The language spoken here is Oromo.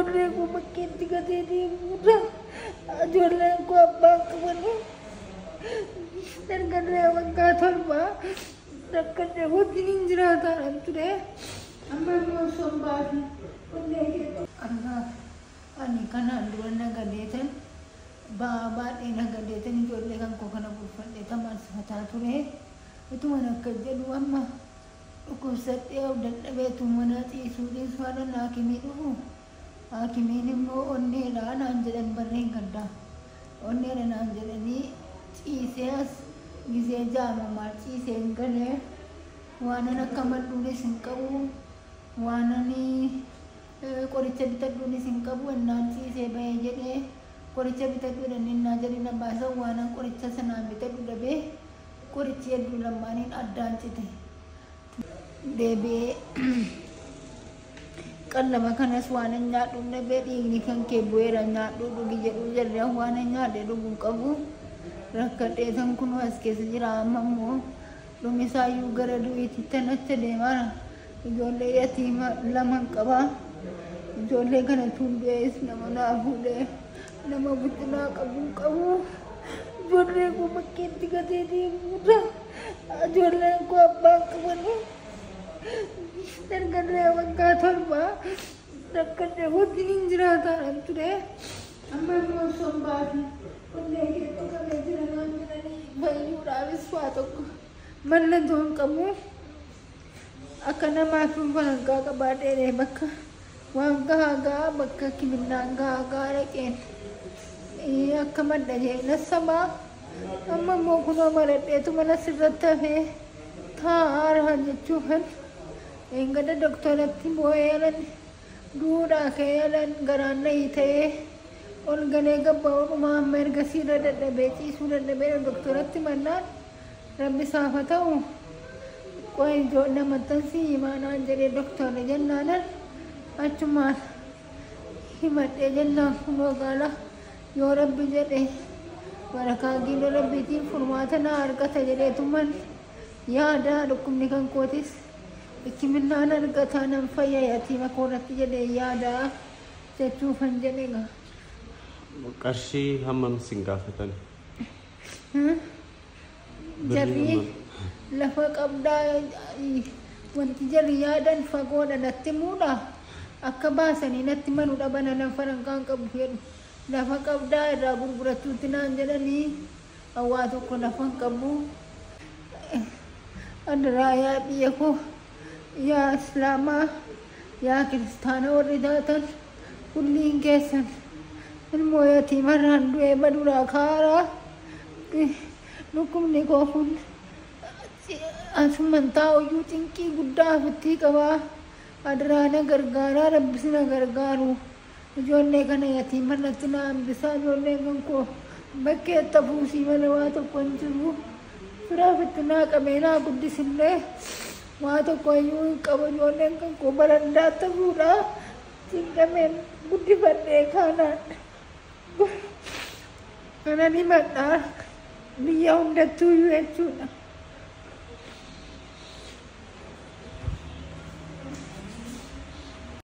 ijoollee koo bakkeetti gatee deemuudha. Ijoolleen koo abbaan qabanii dargaggoon waggaa torbaa rakkadhee wajjin jiraataan ture. Amma immoo sombaa fi ani kanaan dura nagadeetan baay'ee nagadeetan ijoollee kan koo kana bulfadhee tamarsifataa ture. Ituma akka jedhu amma dhukkubsadhee of dadhabeetu mana ciisuudhaan faadhaan haakimii dhufu. Haakimiin immoo onneedhaa naan jedhan barreen gaddaa. Onneedha naan jedhanii ciisee as gisee jaamamaa ciisee hin galee waanan akka madduunis hin qabu waanan qoricha bitadhuunis hin qabu innaan ciisee bahee jedhee qoricha bitadhuudhaan innaa jedhina baasan waanan qoricha sanaan bitadhu dhabee qorichi hedduu lamaaniin addaan cite. Deebi'ee qallaba kanas waanan nyaadhu dhabee dhiigni kan kee bu'eera nyaadhu dhugi jedhu jallee waanan nyaadhee dhuguu qabu. Rakkadhee tan kun as keessa jira amma immoo dhumisaayyuu gara du'iitti tanatti deemaa. Ijoollee yatiima lama qaba. Ijoollee kana tundees nama naa fuudhee nama buddinaa qabu. Ijoollee koo bakkeetti gatee deemuudha. Ijoolleen koo abbaan qabanii dargaggoon waggaa torbaa rakkadhee wajjin jiraataan ture. Amma immoo sombaa fi onnee keetti qabee jira naan jedhanii fayyuudhaafis waa tokko mallattoo hin qabu. Akka namaaf walgaa qabaadhee bakka waan gahaa bakka kiminnaan gahaa dhaqeen akka madda jeena sabaa. Amma immoo kunoo maradheetu mana sirratti hafee taa'aa jechuufan eegada doktoratti boo'eelan duudhaa ka'eelan garaan na'ii ta'ee ol galee gabba'uudhuma amma erga siirra dadhabee ciisuu dadhabee doktoratti mannaan rabbi isaaf haa ta'u. Qoy ijoollee maxxansii himaanaan jedhee doktorri jennaanan achumaan himadhee jennaan kunoo gaala yoo rabbi jedhe barakaa giiloo rabbiitiin furmaata naa argata jedheetuman yaada dhukkubni kan kootis hikiminnaan argataa nan fayya yatiima koorratti jedhee yaada jechuufan jedhega. Qarshii hammam sin gaafatan? Jarri lafa qabdaa wanti jarri yaadan fagoodha natti muudha. Akka baasanii natti manuu dhabana lafa rankaan qabu fedhu. Lafa qabdaa irraa gurgurachuutti naan jedhanii hawaa tokko lafa hin qabu. Adiraa yaa biyya koo yaa islaamaa yaa kiristaana warri taatan kulliin keessan ilmoo yatiimarraan du'ee baduraa kaaraa dhukkubni koo kun asuman taa'uyyuu cinqii guddaa ofitti qabaa. Adiraa na gargaaraa rabbis na gargaaru. Ijoollee kana yatiimarratti na hambisaa. Ijoolleen kan koo bakkeetta fuusii malee waa tokko hin jiru. Firaaf itti naa qabee naa guddisillee waa tokko iyyuu hin qabu. Ijoolleen kan koo barandaa ta'uudha. Cinqameen guddifadhee kaanaan kana ni madhaa biyya hundattuu iyyuu jechuudha.